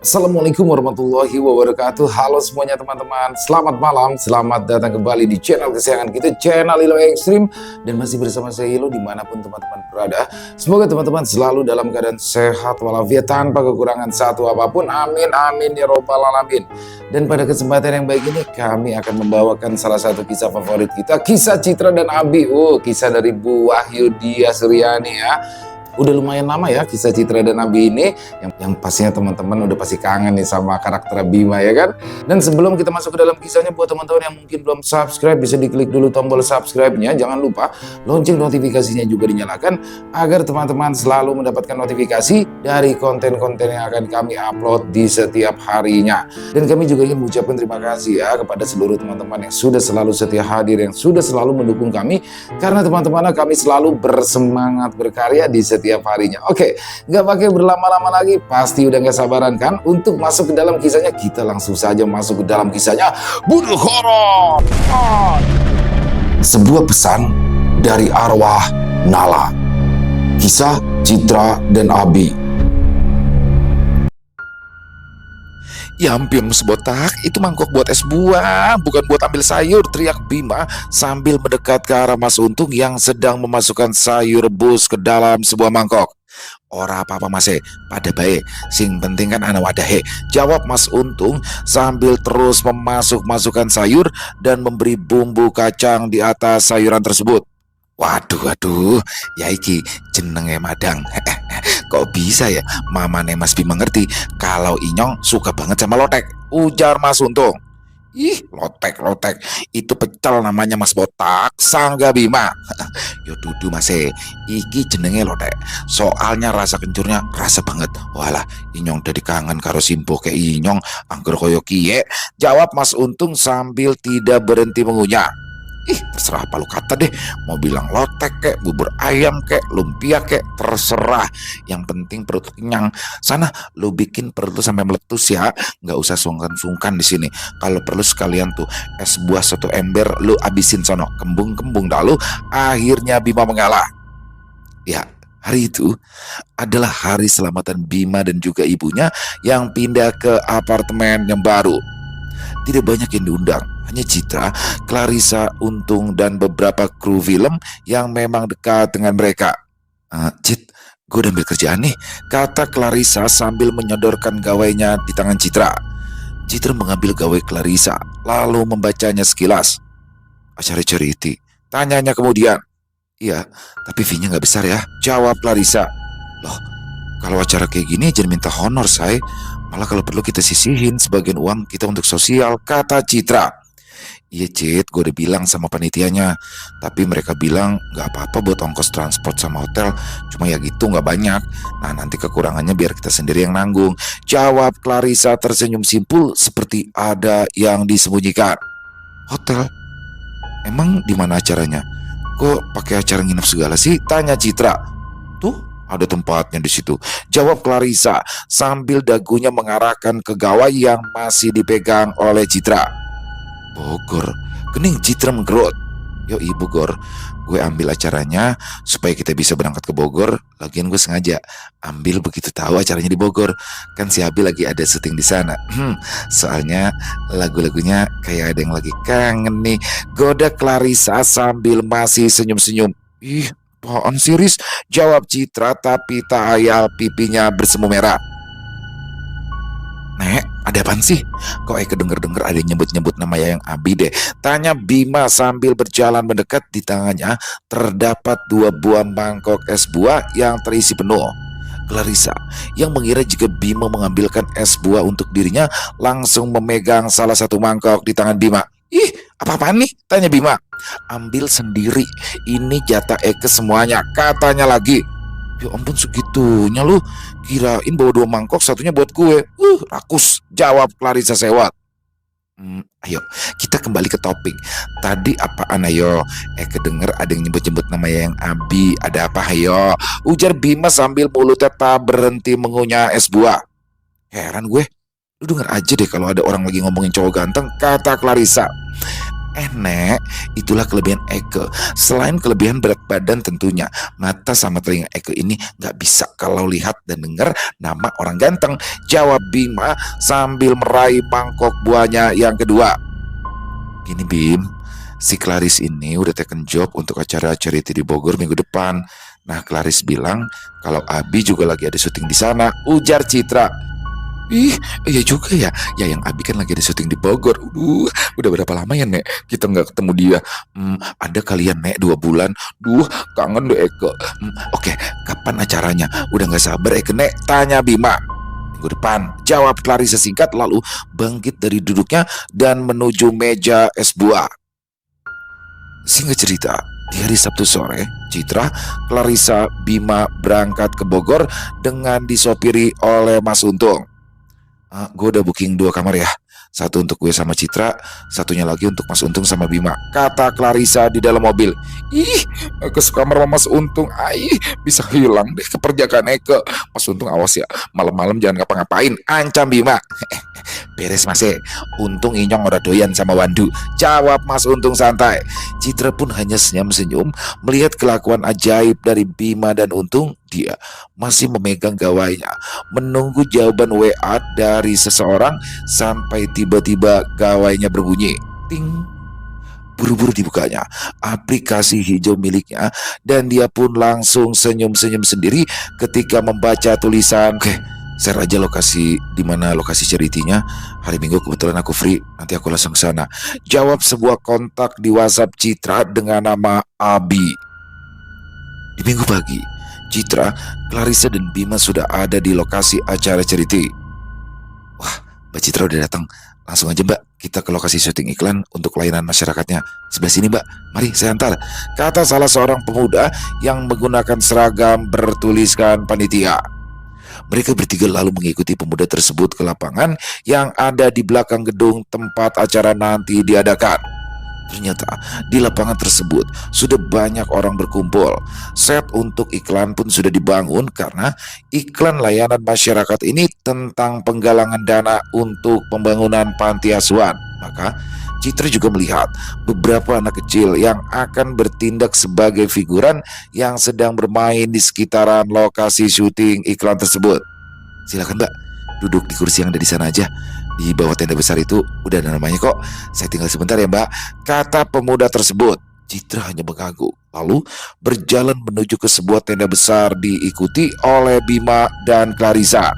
Assalamualaikum warahmatullahi wabarakatuh. Halo semuanya teman-teman, selamat malam, selamat datang kembali di channel kesayangan kita, channel Ilo Ekstrim. Dan masih bersama saya Ilo dimanapun teman-teman berada. Semoga teman-teman selalu dalam keadaan sehat walafiat tanpa kekurangan satu apapun. Amin, amin ya robbal alamin. Dan pada kesempatan yang baik ini kami akan membawakan salah satu kisah favorit kita, kisah Citra dan Abi. Kisah dari Bu Wahyu Dia Suryani ya. Udah lumayan lama ya kisah Citra dan Abi ini, yang pastinya teman-teman udah pasti kangen nih sama karakter Bima ya kan. Dan sebelum kita masuk ke dalam kisahnya, buat teman-teman yang mungkin belum subscribe, bisa diklik dulu tombol subscribe-nya. Jangan lupa lonceng notifikasinya juga dinyalakan agar teman-teman selalu mendapatkan notifikasi dari konten-konten yang akan kami upload di setiap harinya. Dan kami juga ingin mengucapkan terima kasih ya kepada seluruh teman-teman yang sudah selalu setia hadir, yang sudah selalu mendukung kami, karena teman-teman kami selalu bersemangat berkarya di setiap harinya. Oke, nggak pakai berlama-lama lagi, pasti udah nggak sabaran kan untuk masuk ke dalam kisahnya. Kita langsung saja masuk ke dalam kisahnya. Budul Horor. Sebuah pesan dari arwah Nala. Kisah Citra dan Abi. Ya ampun, sebotak, itu mangkok buat es buah, bukan buat ambil sayur, teriak Bima sambil mendekat ke arah Mas Untung yang sedang memasukkan sayur rebus ke dalam sebuah mangkok. Ora apa-apa mas pada baik, sing penting kan ana wadahe, jawab Mas Untung sambil terus masukkan sayur dan memberi bumbu kacang di atas sayuran tersebut. Waduh, ya iki jenenge madang. Kok bisa ya mamane Mas Bima ngerti kalau Inyong suka banget sama lotek, ujar Mas Untung. Ih, lotek, itu pecel namanya Mas Botak, sangga Bima. Yo dudu mas iki jenenge lotek, soalnya rasa kencurnya rasa banget. Walah, Inyong dari kangen karo simpo ke Inyong angger koyo kie, jawab Mas Untung sambil tidak berhenti mengunyah. Ih, terserah apa lu kata deh, mau bilang lotek kek, bubur ayam kek, lumpia kek, terserah. Yang penting perut kenyang. Sana lu bikin perut lu sampai meletus ya, nggak usah sungkan-sungkan di sini. Kalau perlu sekalian tuh es buah 1 ember lu abisin sono, kembung-kembung dah lu. Akhirnya Bima mengalah. Ya, hari itu adalah hari selamatan Bima dan juga ibunya yang pindah ke apartemen yang baru. Tidak banyak yang diundang, hanya Citra, Clarissa, Untung, dan beberapa kru film yang memang dekat dengan mereka. Cit, gue udah ambil kerjaan nih, kata Clarissa sambil menyodorkan gawainya di tangan Citra. Citra mengambil gawai Clarissa, lalu membacanya sekilas. Acara charity, tanyanya kemudian. Iya, tapi fee-nya gak besar ya, jawab Clarissa. Loh, kalau acara kayak gini jangan minta honor, say. Malah kalau perlu kita sisihin sebagian uang kita untuk sosial, kata Citra. Iya Cit, gue udah bilang sama panitianya, tapi mereka bilang gak apa-apa buat ongkos transport sama hotel, cuma ya gitu gak banyak. Nah nanti kekurangannya biar kita sendiri yang nanggung, jawab Clarissa tersenyum simpul seperti ada yang disembunyikan. Hotel? Emang di mana acaranya? Kok pakai acara nginep segala sih? Tanya Citra. Tuh, ada tempatnya di situ, jawab Clarissa sambil dagunya mengarahkan ke gawai yang masih dipegang oleh Citra. Bogor, kening Citra menggerut. Yo ibu Gor, gue ambil acaranya supaya kita bisa berangkat ke Bogor. Lagian gue sengaja ambil begitu tahu acaranya di Bogor, kan si Abi lagi ada syuting di sana. Soalnya lagu-lagunya kayak ada yang lagi kangen nih, goda Clarissa sambil masih senyum-senyum. Ih, apaan sih Riz? Jawab Citra tapi tak ayal pipinya bersemu merah. Nek, ada apaan sih? Kok kedenger-denger ada nyebut-nyebut nama yang Abi deh, tanya Bima sambil berjalan mendekat. Di tangannya terdapat 2 buah mangkok es buah yang terisi penuh. Clarissa yang mengira jika Bima mengambilkan es buah untuk dirinya langsung memegang salah satu mangkok di tangan Bima. Ih, apa-apaan nih? Tanya Bima. Ambil sendiri, ini jatah Eke semuanya, katanya lagi. Ya ampun segitunya lu, kirain bawa 2 mangkok, satunya buat gue. Rakus, jawab Clarissa sewot. Ayo kita kembali ke topik. Tadi apaan ayo? Eke denger ada yang nyebut-nyebut nama yang Abi. Ada apa ayo? Ujar Bima sambil mulutnya tak berhenti mengunyah es buah. Heran gue, lu denger aja deh kalau ada orang lagi ngomongin cowok ganteng, kata Clarissa. Nek, itulah kelebihan Eke. Selain kelebihan berat badan tentunya, mata sama telinga Eke ini nggak bisa kalau lihat dan dengar nama orang ganteng. Jawab Bima sambil meraih mangkok buahnya yang kedua. Gini Bim, si Claris ini udah taken job untuk acara charity di Bogor minggu depan. Nah, Claris bilang kalau Abi juga lagi ada syuting di sana, ujar Citra. Ih, iya juga ya. Ya yang Abi kan lagi ada syuting di Bogor. Udah berapa lama ya Nek kita nggak ketemu dia? Ada kalian Nek 2 bulan. Kangen deh Eke. Oke, kapan acaranya? Udah nggak sabar Eke Nek, tanya Bima. Minggu depan, jawab Clarissa singkat lalu bangkit dari duduknya dan menuju meja es buah. Singkat cerita, di hari Sabtu sore, Citra, Clarissa, Bima berangkat ke Bogor dengan disopiri oleh Mas Untung. Gue udah booking 2 kamar ya. Satu untuk gue sama Citra, satunya lagi untuk Mas Untung sama Bima, kata Clarissa di dalam mobil. Ih, ke kamar sama Mas Untung, bisa hilang deh keperjakaan Eke. Mas Untung awas ya, malam-malam jangan ngapa-ngapain, ancam Bima. Beres Mas Untung inyong ora doyan sama Wandu, jawab Mas Untung santai. Citra pun hanya senyum-senyum melihat kelakuan ajaib dari Bima dan Untung. Dia masih memegang gawainya, menunggu jawaban WA dari seseorang sampai tiba-tiba gawainya berbunyi. Ting. Buru-buru dibukanya aplikasi hijau miliknya dan dia pun langsung senyum-senyum sendiri ketika membaca tulisan. Oke, share aja lokasi di mana lokasi charity-nya. Hari Minggu kebetulan aku free, nanti aku langsung ke sana. Jawab sebuah kontak di WhatsApp Citra dengan nama Abi. Di Minggu pagi, Citra, Clarissa dan Bima sudah ada di lokasi acara charity. Wah, Mbak Citra udah datang. Langsung aja Mbak, kita ke lokasi syuting iklan untuk layanan masyarakatnya. Sebelah sini Mbak, mari saya antar, kata salah seorang pemuda yang menggunakan seragam bertuliskan panitia. Mereka bertiga lalu mengikuti pemuda tersebut ke lapangan yang ada di belakang gedung tempat acara nanti diadakan. Ternyata di lapangan tersebut sudah banyak orang berkumpul. Set untuk iklan pun sudah dibangun karena iklan layanan masyarakat ini tentang penggalangan dana untuk pembangunan panti asuhan. Maka Citra juga melihat beberapa anak kecil yang akan bertindak sebagai figuran yang sedang bermain di sekitaran lokasi syuting iklan tersebut. Silakan Mbak, duduk di kursi yang ada di sana aja. Di bawah tenda besar itu udah ada namanya kok. Saya tinggal sebentar ya Mbak, kata pemuda tersebut. Citra hanya mengangguk, lalu berjalan menuju ke sebuah tenda besar diikuti oleh Bima dan Clarissa.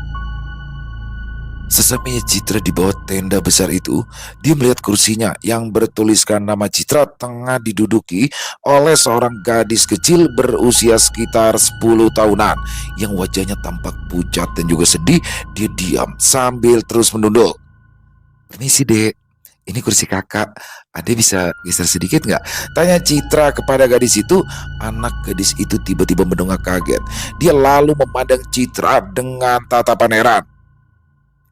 Sesampainya Citra di bawah tenda besar itu, dia melihat kursinya yang bertuliskan nama Citra tengah diduduki oleh seorang gadis kecil berusia sekitar 10 tahunan yang wajahnya tampak pucat dan juga sedih. Dia diam sambil terus menunduk. Permisi dek, ini kursi kakak, adek bisa geser sedikit nggak? Tanya Citra kepada gadis itu. Anak gadis itu tiba-tiba mendongak kaget. Dia lalu memandang Citra dengan tatapan heran.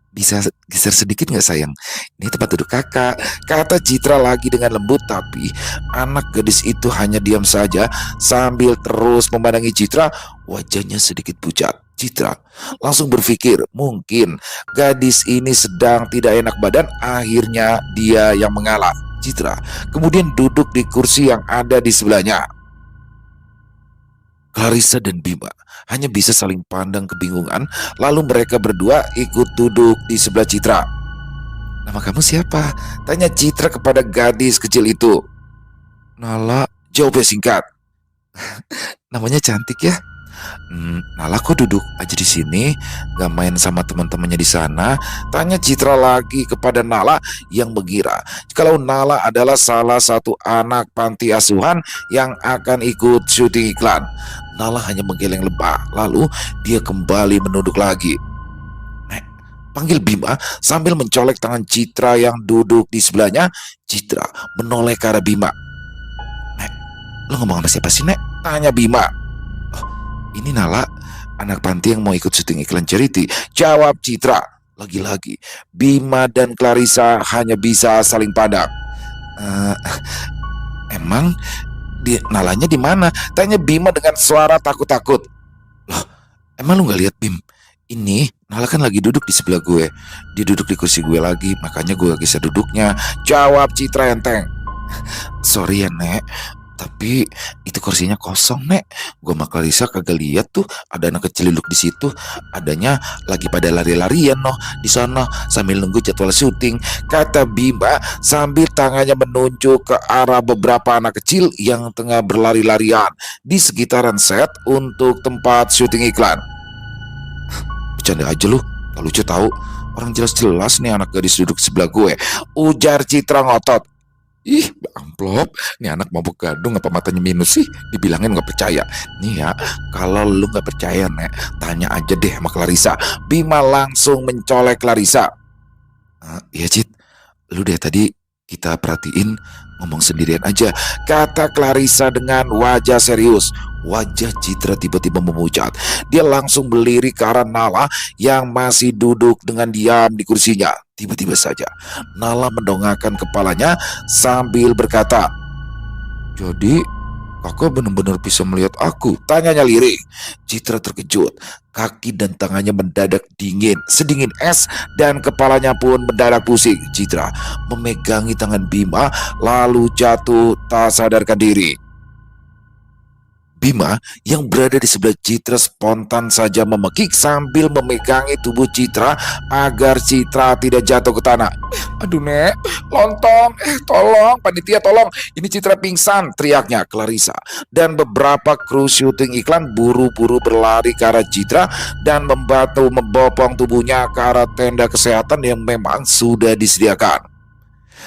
Bisa geser sedikit nggak sayang? Ini tempat duduk kakak, kata Citra lagi dengan lembut. Tapi anak gadis itu hanya diam saja sambil terus memandangi Citra. Wajahnya sedikit pucat. Citra langsung berpikir mungkin gadis ini sedang tidak enak badan. Akhirnya dia yang mengalah. Citra kemudian duduk di kursi yang ada di sebelahnya. Clarissa dan Bima hanya bisa saling pandang kebingungan. Lalu mereka berdua ikut duduk di sebelah Citra. Nama kamu siapa? Tanya Citra kepada gadis kecil itu. Nala, jawabnya singkat. Namanya cantik ya. Nala kok duduk aja di sini, gak main sama teman-temannya di sana? Tanya Citra lagi kepada Nala yang mengira kalau Nala adalah salah satu anak panti asuhan yang akan ikut syuting iklan. Nala hanya menggeleng lebah, lalu dia kembali menunduk lagi. Nek, panggil Bima sambil mencolek tangan Citra yang duduk di sebelahnya. Citra menoleh ke arah Bima. Nek, lo ngomong sama siapa sih Nek? Tanya Bima. Ini Nala, anak panti yang mau ikut syuting iklan charity, jawab Citra. Lagi-lagi Bima dan Clarissa hanya bisa saling pandang. Emang Nalanya di mana? Tanya Bima dengan suara takut-takut. Loh, emang lu gak lihat Bim? Ini Nala kan lagi duduk di sebelah gue. Dia duduk di kursi gue lagi, makanya gue geser duduknya, jawab Citra enteng. Sorry ya, Nek. Tapi itu kursinya kosong, Nek. Gua sama Clarissa kagak lihat tuh ada anak kecil duduk di situ. Adanya lagi pada lari-larian noh di sana sambil nunggu jadwal syuting, kata Bima sambil tangannya menunjuk ke arah beberapa anak kecil yang tengah berlari-larian di sekitaran set untuk tempat syuting iklan. Bercanda aja lu, gak lucu tahu. Orang jelas-jelas nih anak gadis duduk sebelah gue, ujar Citra ngotot. Ih, amplop, nih anak mabuk gadung apa matanya minus sih? Dibilangin gak percaya. Nih ya, kalau lu gak percaya, Nek, tanya aja deh sama Clarissa. Bima langsung mencolek Clarissa. Iya, Cit, lu deh tadi kita perhatiin ngomong sendirian aja, kata Clarissa dengan wajah serius. Wajah Citra tiba-tiba memucat. Dia langsung berdiri ke arah Nala yang masih duduk dengan diam di kursinya. Tiba-tiba saja Nala mendongakkan kepalanya sambil berkata, "Jadi kakak benar-benar bisa melihat aku?" tanyanya lirik. Citra terkejut. Kaki dan tangannya mendadak dingin, sedingin es, dan kepalanya pun mendadak pusing. Citra memegangi tangan Bima lalu jatuh tak sadarkan diri. Bima yang berada di sebelah Citra spontan saja memekik sambil memegangi tubuh Citra agar Citra tidak jatuh ke tanah. "Aduh, Nek, lontong, tolong, panitia tolong, ini Citra pingsan," teriaknya Clarissa. Dan beberapa kru syuting iklan buru-buru berlari ke arah Citra dan membantu membopong tubuhnya ke arah tenda kesehatan yang memang sudah disediakan.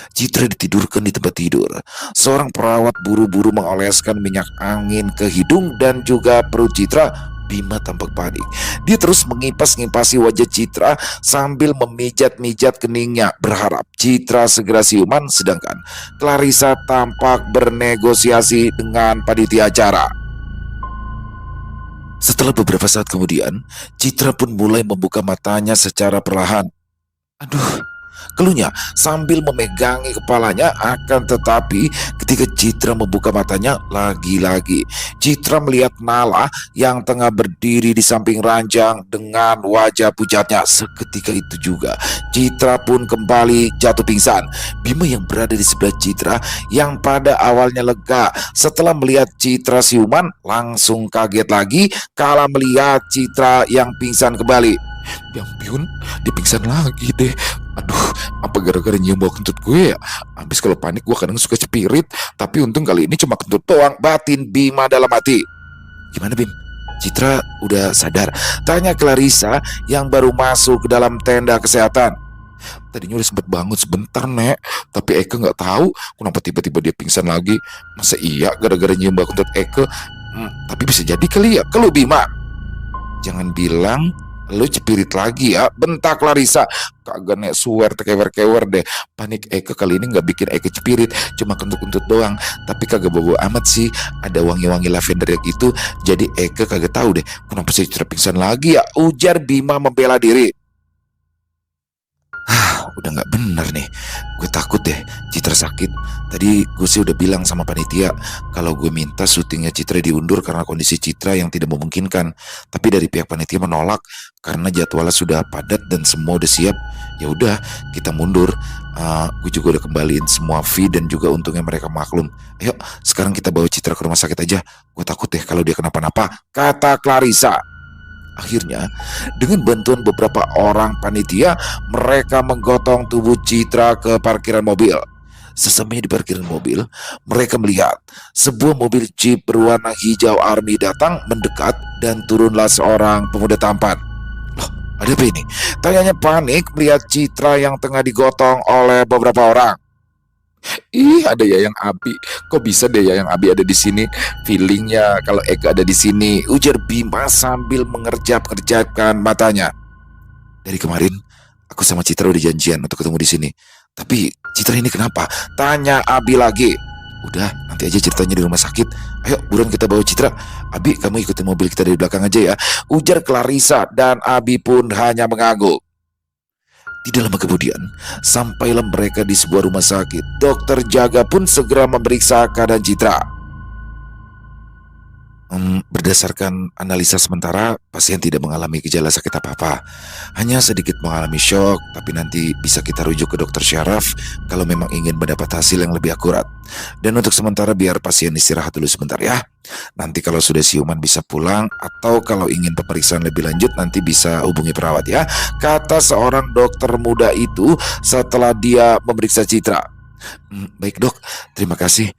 Citra ditidurkan di tempat tidur. Seorang perawat buru-buru mengoleskan minyak angin ke hidung dan juga perut Citra. Bima tampak panik. Dia terus mengipas-ngipasi wajah Citra sambil memijat-mijat keningnya, berharap Citra segera siuman, sedangkan Clarissa tampak bernegosiasi dengan panitia acara. Setelah beberapa saat kemudian, Citra pun mulai membuka matanya secara perlahan. "Aduh," keluhnya sambil memegangi kepalanya. Akan tetapi ketika Citra membuka matanya lagi-lagi, Citra melihat Nala yang tengah berdiri di samping ranjang dengan wajah pucatnya. Seketika itu juga Citra pun kembali jatuh pingsan. Bima yang berada di sebelah Citra yang pada awalnya lega setelah melihat Citra siuman langsung kaget lagi kala melihat Citra yang pingsan kembali. "Ya ampun, dia pingsan lagi deh. Aduh, apa gara-gara nyium bau kentut gue ya? Habis kalau panik gue kadang suka cepirit, tapi untung kali ini cuma kentut doang," batin Bima dalam hati. "Gimana, Bim? Citra udah sadar?" tanya Clarissa yang baru masuk ke dalam tenda kesehatan. "Tadinya udah sempet bangun sebentar, Nek, tapi Eke nggak tahu kenapa tiba-tiba dia pingsan lagi. Masa iya gara-gara nyium bau kentut Eke? Tapi bisa jadi kali ya," keluh Bima. "Jangan bilang lu cepirit lagi ya," bentak Clarissa. "Kagak, Nek, swear kewer-kewer deh. Panik Eke kali ini gak bikin Eke cepirit, cuma kentut-kentut doang. Tapi kagak bobo amat sih, ada wangi-wangi lavender gitu. Jadi Eke kagak tahu deh kenapa sih Citra pingsan lagi ya," ujar Bima membela diri. Udah gak bener nih. Gue takut deh Citra sakit. Tadi gue sih udah bilang sama panitia kalau gue minta syutingnya Citra diundur karena kondisi Citra yang tidak memungkinkan. Tapi dari pihak panitia menolak karena jadwalnya sudah padat dan semua udah siap. Ya udah, kita mundur. Gue juga udah kembaliin semua fee dan juga untungnya mereka maklum. Ayo sekarang kita bawa Citra ke rumah sakit aja. Gue takut deh kalau dia kenapa-napa, kata Clarissa. Akhirnya, dengan bantuan beberapa orang panitia, mereka menggotong tubuh Citra ke parkiran mobil. Sesampainya di parkiran mobil, mereka melihat sebuah mobil jeep berwarna hijau army datang mendekat dan turunlah seorang pemuda tampan. "Loh, ada apa ini?" tanyanya panik melihat Citra yang tengah digotong oleh beberapa orang. "Ih, ada Yayang Abi. Kok bisa deh Yayang Abi ada di sini? Feelingnya kalau Eka ada di sini," ujar Bima sambil mengerjap-kerjapkan matanya. "Dari kemarin aku sama Citra udah janjian untuk ketemu di sini. Tapi Citra ini kenapa?" tanya Abi lagi. "Udah, nanti aja ceritanya di rumah sakit. Ayo buruan kita bawa Citra. Abi, kamu ikutin mobil kita dari belakang aja ya," ujar Clarissa, dan Abi pun hanya mengangguk. Tidak lama kemudian, sampailah mereka di sebuah rumah sakit. Dokter jaga pun segera memeriksa keadaan Citra. Berdasarkan analisa sementara, pasien tidak mengalami gejala sakit apa-apa. Hanya sedikit mengalami syok, tapi nanti bisa kita rujuk ke dokter syaraf kalau memang ingin mendapat hasil yang lebih akurat. Dan untuk sementara biar pasien istirahat dulu sebentar ya. Nanti kalau sudah siuman bisa pulang, atau kalau ingin pemeriksaan lebih lanjut nanti bisa hubungi perawat ya. Kata seorang dokter muda itu setelah dia memeriksa Citra. Baik dok, terima kasih.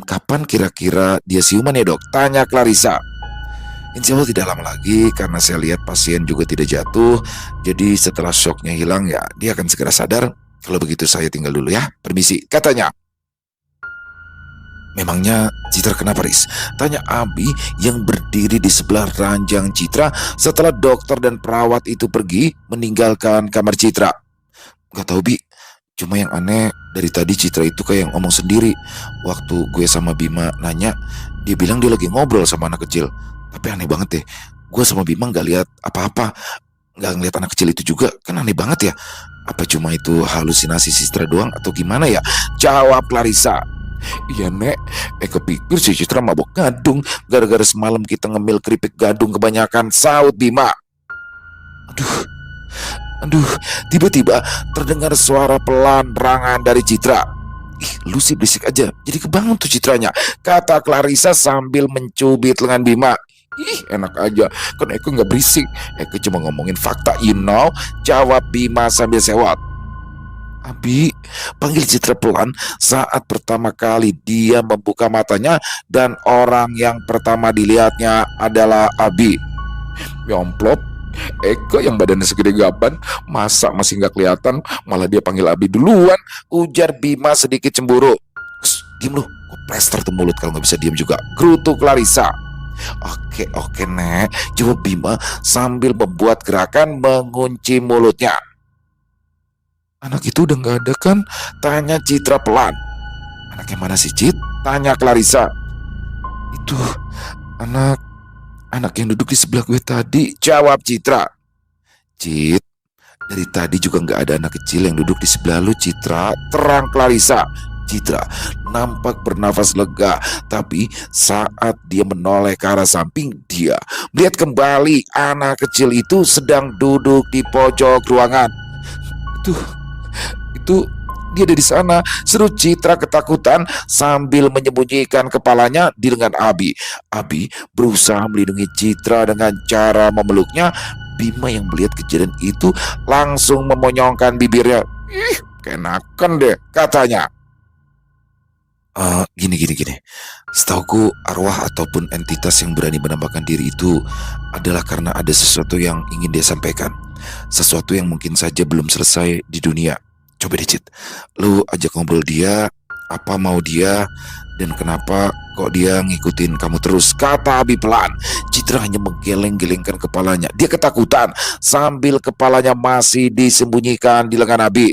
Kapan kira-kira dia siuman ya dok? Tanya Clarissa. Insya Allah tidak lama lagi karena saya lihat pasien juga tidak jatuh. Jadi setelah shocknya hilang ya dia akan segera sadar. Kalau begitu saya tinggal dulu ya. Permisi, katanya. Memangnya Citra kenapa Riz? Tanya Abi yang berdiri di sebelah ranjang Citra setelah dokter dan perawat itu pergi meninggalkan kamar Citra. Gak tau Bi, cuma yang aneh dari tadi Citra itu kayak yang ngomong sendiri. Waktu gue sama Bima nanya, dia bilang dia lagi ngobrol sama anak kecil. Tapi aneh banget deh, gue sama Bima gak lihat apa-apa, gak ngeliat anak kecil itu juga. Kan aneh banget ya. Apa cuma itu halusinasi Citra doang atau gimana ya? Jawab Clarissa. Iya nek, kepikir si Citra mabok gadung gara-gara semalam kita ngemil keripik gadung kebanyakan, saut Bima. Aduh, tiba-tiba terdengar suara pelan-rangan dari Citra. Ih, lu sih berisik aja, jadi kebangun tuh Citranya, kata Clarissa sambil mencubit lengan Bima. Ih, enak aja, kan Eko gak berisik, Eko cuma ngomongin fakta, jawab Bima sambil sewot. Abi, panggil Citra pelan saat pertama kali dia membuka matanya dan orang yang pertama dilihatnya adalah Abi. Yomplop, Eko yang badannya segede gaban, masa masih nggak kelihatan, malah dia panggil Abi duluan, ujar Bima sedikit cemburu. Diem lu, gue plester tuh mulut kalau nggak bisa diem juga, gerutu Clarissa. Oke nek, jawab Bima sambil membuat gerakan mengunci mulutnya. Anak itu udah nggak ada kan? Tanya Citra pelan. Anak yang mana sih Cit? Tanya Clarissa. Itu anak yang duduk di sebelah gue tadi, jawab Citra. Cit, dari tadi juga nggak ada anak kecil yang duduk di sebelah lu Citra, terang Clarissa. Citra nampak bernafas lega, tapi saat dia menoleh ke arah samping, dia melihat kembali anak kecil itu sedang duduk di pojok ruangan. Itu dia ada di sana, seru Citra ketakutan sambil menyembunyikan kepalanya di lengan Abi. Abi berusaha melindungi Citra dengan cara memeluknya. Bima yang melihat kejadian itu langsung memonyongkan bibirnya. Ih, kenakan deh, katanya. Gini. Setauku arwah ataupun entitas yang berani menampakkan diri itu adalah karena ada sesuatu yang ingin dia sampaikan. Sesuatu yang mungkin saja belum selesai di dunia. Coba deh Cit, lu ajak ngobrol dia, apa mau dia, dan kenapa kok dia ngikutin kamu terus, kata Abi pelan. Citra hanya menggeleng-gelengkan kepalanya. Dia ketakutan sambil kepalanya masih disembunyikan di lengan Abi.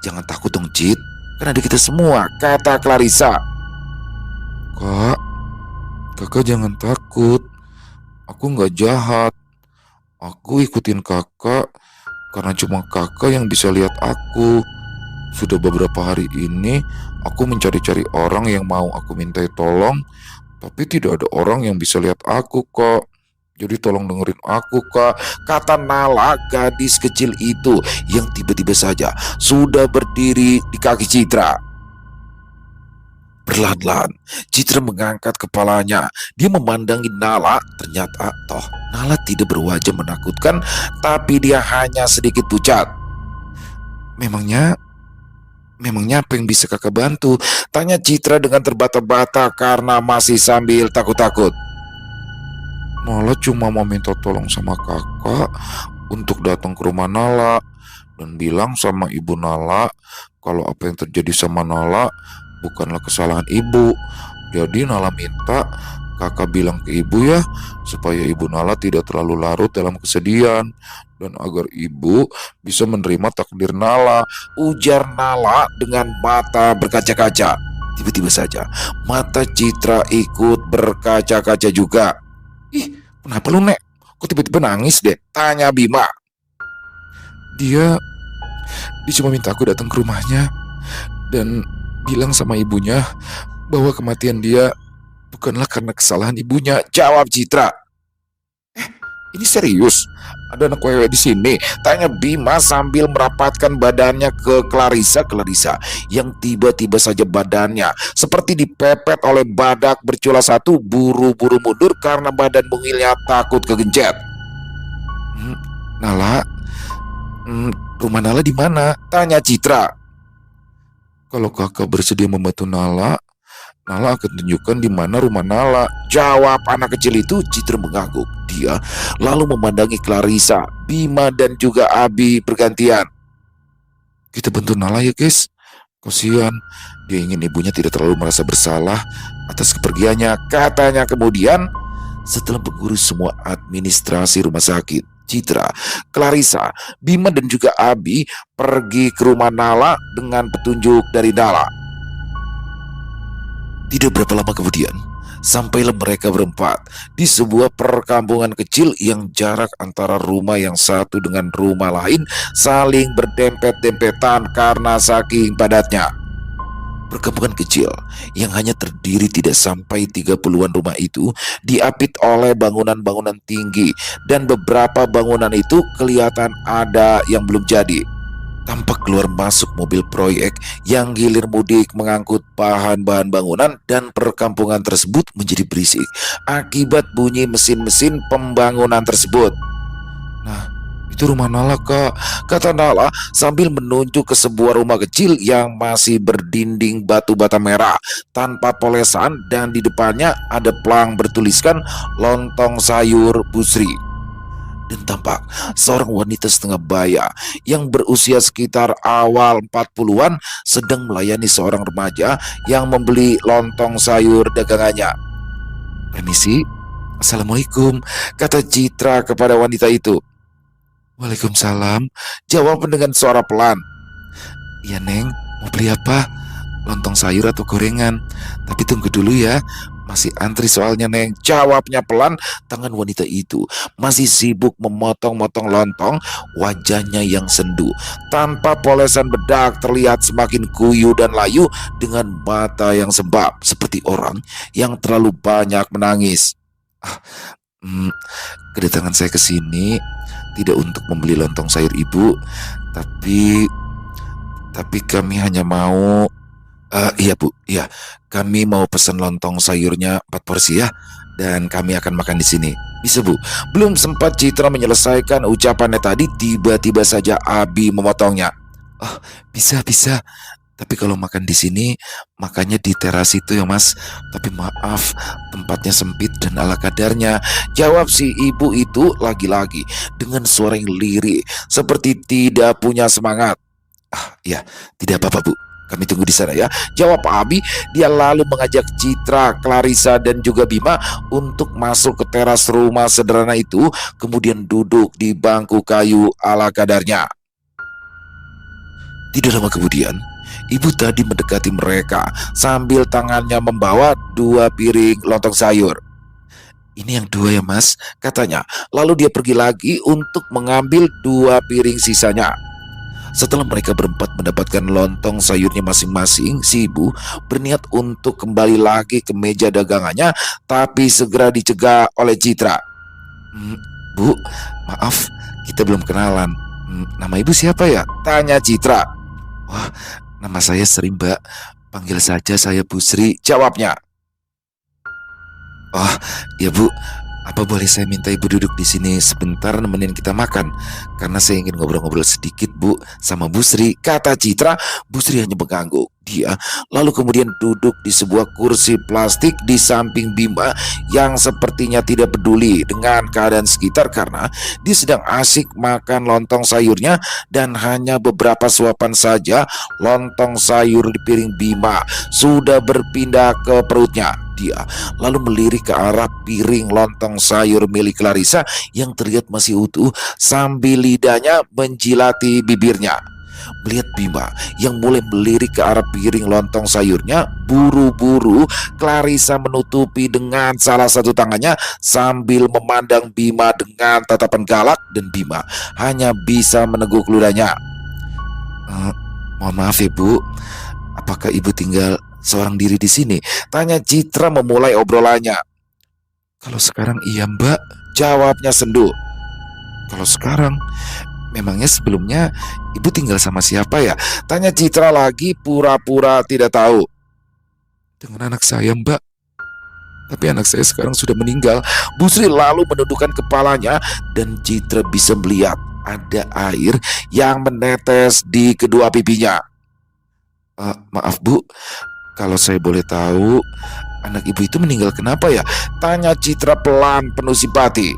Jangan takut dong Cit, kan ada kita semua, kata Clarissa. Kakak jangan takut. Aku gak jahat. Aku ikutin kakak karena cuma kakak yang bisa lihat aku. Sudah beberapa hari ini aku mencari-cari orang yang mau aku mintai tolong, tapi tidak ada orang yang bisa lihat aku kok. Jadi tolong dengerin aku kak, kata Nala gadis kecil itu yang tiba-tiba saja sudah berdiri di kaki Citra. Perlahan-lahan Citra mengangkat kepalanya. Dia memandangi Nala. Ternyata toh Nala tidak berwajah menakutkan, tapi dia hanya sedikit pucat. Memangnya apa yang bisa kakak bantu? Tanya Citra dengan terbata-bata karena masih sambil takut-takut. Nala cuma mau minta tolong sama kakak untuk datang ke rumah Nala dan bilang sama ibu Nala kalau apa yang terjadi sama Nala bukanlah kesalahan ibu. Jadi Nala minta kakak bilang ke ibu ya, supaya ibu Nala tidak terlalu larut dalam kesedihan dan agar ibu bisa menerima takdir Nala, ujar Nala dengan mata berkaca-kaca. Tiba-tiba saja mata Citra ikut berkaca-kaca juga. Ih, kenapa lu nek? Kok tiba-tiba nangis deh? Tanya Bima. Dia cuma minta aku datang ke rumahnya dan bilang sama ibunya bahwa kematian dia Bukanlah karena kesalahan ibunya, jawab Citra. Ini serius? Ada anak wewe di sini? Tanya Bima sambil merapatkan badannya ke Clarissa. Clarissa yang tiba-tiba saja badannya seperti dipepet oleh badak bercula satu, buru-buru mundur karena badan mungilnya takut kegencet. "Hmm, Nala, rumah Nala di mana?" tanya Citra. "Kalau kakak bersedia membantu Nala, Nala akan tunjukkan di mana rumah Nala," jawab anak kecil itu. Citra mengangguk. Dia lalu memandangi Clarissa, Bima dan juga Abi bergantian. "Kita bantu Nala ya guys. Kasihan, dia ingin ibunya tidak terlalu merasa bersalah atas kepergiannya," katanya kemudian. Setelah mengurus semua administrasi rumah sakit, Citra, Clarissa, Bima dan juga Abi pergi ke rumah Nala dengan petunjuk dari Nala. Tidak berapa lama kemudian, sampailah mereka berempat di sebuah perkampungan kecil yang jarak antara rumah yang satu dengan rumah lain saling berdempet-dempetan karena saking padatnya. Perkampungan kecil yang hanya terdiri tidak sampai 30-an rumah itu diapit oleh bangunan-bangunan tinggi, dan beberapa bangunan itu kelihatan ada yang belum jadi. Tampak keluar masuk mobil proyek yang gilir mudik mengangkut bahan-bahan bangunan, dan perkampungan tersebut menjadi berisik akibat bunyi mesin-mesin pembangunan tersebut. "Nah, itu rumah Nala, Kak," kata Nala sambil menunjuk ke sebuah rumah kecil yang masih berdinding batu bata merah tanpa polesan, dan di depannya ada pelang bertuliskan "Lontong Sayur Busri." Dan tampak seorang wanita setengah baya yang berusia sekitar awal 40-an sedang melayani seorang remaja yang membeli lontong sayur dagangannya. "Permisi, Assalamualaikum," kata Citra kepada wanita itu. "Waalaikumsalam," jawab dengan suara pelan. "Iya Neng, mau beli apa? Lontong sayur atau gorengan? Tapi tunggu dulu ya, masih antri soalnya Neng," jawabnya pelan. Tangan wanita itu masih sibuk memotong-motong lontong. Wajahnya yang sendu tanpa polesan bedak terlihat semakin kuyu dan layu, dengan mata yang sembab seperti orang yang terlalu banyak menangis. "Ah, hmm, Kedatangan saya ke sini tidak untuk membeli lontong sayur ibu, tapi kami hanya mau..." Iya Bu, iya, kami mau pesan lontong sayurnya 4 porsi ya, dan kami akan makan di sini. Bisa Bu?" Belum sempat Citra menyelesaikan ucapannya tadi, tiba-tiba saja Abi memotongnya. "Oh, bisa, bisa. Tapi kalau makan di sini, makannya di teras itu ya Mas. Tapi maaf, tempatnya sempit dan ala kadarnya," jawab si ibu itu lagi-lagi dengan suara yang lirih, seperti tidak punya semangat. "Ya, tidak apa-apa Bu. Kami tunggu di sana ya," jawab Abi. Dia lalu mengajak Citra, Clarissa dan juga Bima untuk masuk ke teras rumah sederhana itu, kemudian duduk di bangku kayu ala kadarnya. Tidak lama kemudian, ibu tadi mendekati mereka sambil tangannya membawa 2 piring lontong sayur. "Ini yang 2 ya Mas," katanya. Lalu dia pergi lagi untuk mengambil 2 piring sisanya. Setelah mereka berempat mendapatkan lontong sayurnya masing-masing, si ibu berniat untuk kembali lagi ke meja dagangannya, tapi segera dicegah oleh Citra. Bu, maaf, kita belum kenalan. Nama ibu siapa ya?" tanya Citra. "Wah, nama saya Sri Mbak. Panggil saja saya Bu Sri," jawabnya. "Oh, ya Bu, apa boleh saya minta ibu duduk di sini sebentar nemenin kita makan? Karena saya ingin ngobrol-ngobrol sedikit Bu sama Bu Sri," kata Citra. Bu Sri hanya mengangguk. Dia lalu kemudian duduk di sebuah kursi plastik di samping Bima yang sepertinya tidak peduli dengan keadaan sekitar karena dia sedang asik makan lontong sayurnya, dan hanya beberapa suapan saja lontong sayur di piring Bima sudah berpindah ke perutnya. Dia lalu melirik ke arah piring lontong sayur milik Clarissa yang terlihat masih utuh sambil lidahnya menjilati bibirnya. Melihat Bima yang mulai melirik ke arah piring lontong sayurnya, buru-buru Clarissa menutupi dengan salah satu tangannya sambil memandang Bima dengan tatapan galak, dan Bima hanya bisa meneguk ludahnya. "Mohon maaf ya Bu, apakah ibu tinggal seorang diri di sini? Tanya Citra memulai obrolannya. Kalau sekarang iya Mbak, jawabnya Sendu. Kalau sekarang, memangnya sebelumnya ibu tinggal sama siapa ya? Tanya Citra lagi pura-pura tidak tahu. Dengan anak saya Mbak, tapi anak saya sekarang sudah meninggal. Bu Sri lalu menundukkan kepalanya dan Citra bisa melihat ada air yang menetes di kedua pipinya. Maaf Bu, kalau saya boleh tahu, anak ibu itu meninggal kenapa ya? Tanya Citra pelan penuh simpati.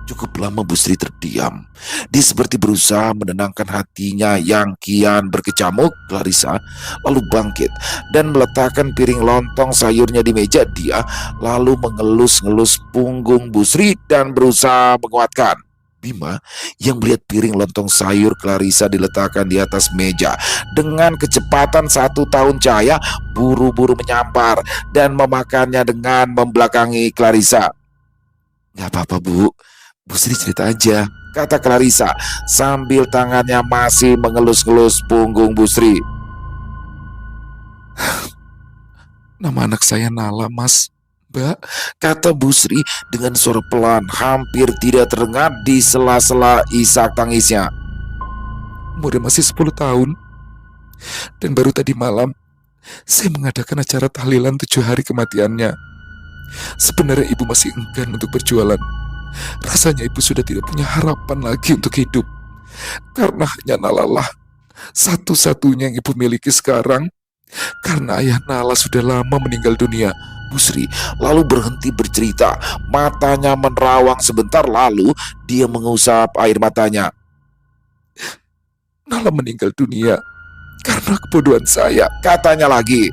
Cukup lama Bu Sri terdiam. Dia seperti berusaha menenangkan hatinya yang kian berkecamuk. Clarissa lalu bangkit dan meletakkan piring lontong sayurnya di meja. Dia lalu mengelus-ngelus punggung Bu Sri dan berusaha menguatkan. Bima yang melihat piring lontong sayur Clarissa diletakkan di atas meja dengan kecepatan 1 tahun cahaya, buru-buru menyambar dan memakannya dengan membelakangi Clarissa. Gak apa-apa Bu, Bu Sri cerita aja, kata Clarissa sambil tangannya masih mengelus-ngelus punggung Bu Sri. Nama anak saya Nala Mas, Mbak, kata Bu Sri dengan suara pelan hampir tidak terdengar di sela-sela isak tangisnya. Umurnya masih 10 tahun dan baru tadi malam saya mengadakan acara tahlilan 7 hari kematiannya. Sebenarnya ibu masih enggan untuk berjualan. Rasanya ibu sudah tidak punya harapan lagi untuk hidup. Karena hanya Nala lah satu-satunya yang ibu miliki sekarang. Karena ayah Nala sudah lama meninggal dunia. Bu Sri lalu berhenti bercerita. Matanya menerawang sebentar lalu dia mengusap air matanya. Nala meninggal dunia karena kebodohan saya, katanya lagi.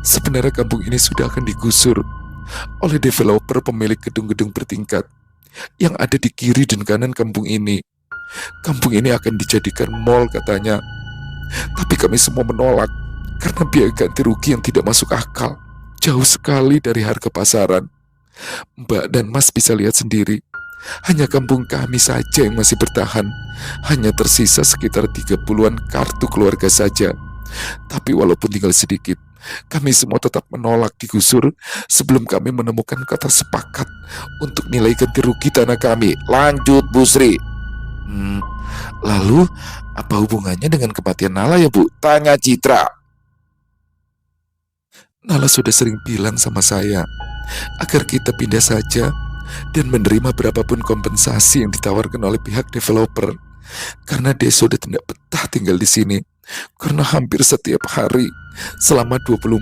Sebenarnya kampung ini sudah akan digusur oleh developer pemilik gedung-gedung bertingkat yang ada di kiri dan kanan kampung ini. Kampung ini akan dijadikan mall katanya. Tapi kami semua menolak karena biaya ganti rugi yang tidak masuk akal. Jauh sekali dari harga pasaran. Mbak dan Mas bisa lihat sendiri. Hanya kampung kami saja yang masih bertahan. Hanya tersisa sekitar 30-an kartu keluarga saja. Tapi walaupun tinggal sedikit, kami semua tetap menolak digusur sebelum kami menemukan kata sepakat untuk nilai ganti rugi tanah kami. Lanjut Bu Sri. Lalu apa hubungannya dengan kematian Nala ya Bu? Tanya Citra. Nala sudah sering bilang sama saya agar kita pindah saja dan menerima berapapun kompensasi yang ditawarkan oleh pihak developer. Karena dia sudah tidak betah tinggal di sini. Karena hampir setiap hari selama 24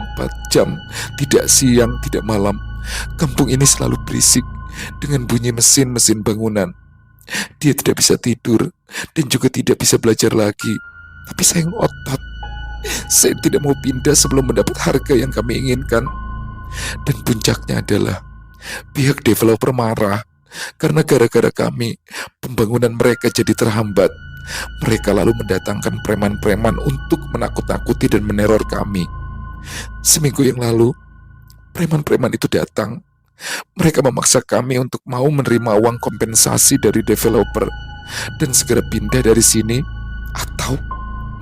jam, tidak siang, tidak malam, kampung ini selalu berisik dengan bunyi mesin-mesin bangunan. Dia tidak bisa tidur dan juga tidak bisa belajar lagi. Tapi saya ngotot. Saya tidak mau pindah sebelum mendapat harga yang kami inginkan. Dan puncaknya adalah pihak developer marah karena gara-gara kami, pembangunan mereka jadi terhambat. Mereka lalu mendatangkan preman-preman untuk menakut-nakuti dan meneror kami. Seminggu yang lalu, preman-preman itu datang. Mereka memaksa kami untuk mau menerima uang kompensasi dari developer dan segera pindah dari sini, atau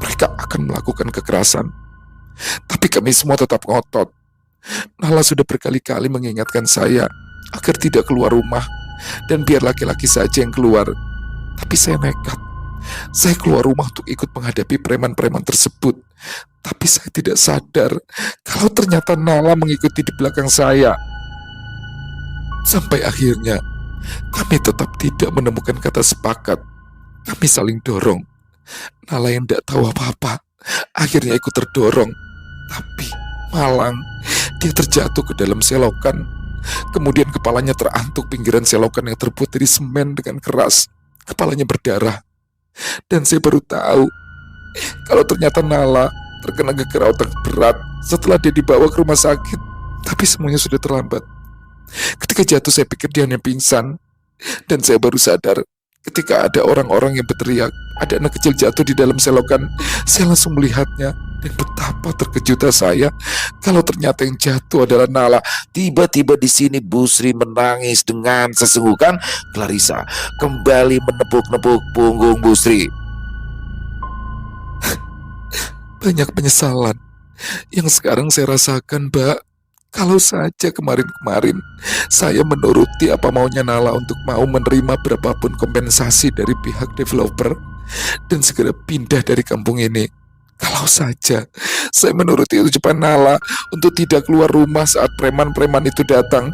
mereka akan melakukan kekerasan. Tapi kami semua tetap ngotot. Nala sudah berkali-kali mengingatkan saya agar tidak keluar rumah dan biar laki-laki saja yang keluar. Tapi saya nekat. Saya keluar rumah untuk ikut menghadapi preman-preman tersebut. Tapi saya tidak sadar kalau ternyata Nala mengikuti di belakang saya. Sampai akhirnya kami tetap tidak menemukan kata sepakat. Kami saling dorong. Nala yang tidak tahu apa-apa akhirnya ikut terdorong. Tapi malang, dia terjatuh ke dalam selokan. Kemudian kepalanya terantuk pinggiran selokan yang terbuat dari semen dengan keras. Kepalanya berdarah. Dan saya baru tahu kalau ternyata Nala terkena gegar otak berat setelah dia dibawa ke rumah sakit. Tapi semuanya sudah terlambat. Ketika jatuh saya pikir dia hanya pingsan. Dan saya baru sadar ketika ada orang-orang yang berteriak ada anak kecil jatuh di dalam selokan. Saya langsung melihatnya. Dan betapa terkejutnya saya kalau ternyata yang jatuh adalah Nala. Tiba-tiba di sini Bu Sri menangis dengan sesenggukan. Clarissa kembali menepuk-nepuk punggung Bu Sri. Banyak penyesalan Yang sekarang saya rasakan, Mbak, kalau saja kemarin-kemarin saya menuruti apa maunya Nala untuk mau menerima berapapun kompensasi dari pihak developer dan segera pindah dari kampung ini. Kalau saja saya menuruti ucapan Nala untuk tidak keluar rumah saat preman-preman itu datang.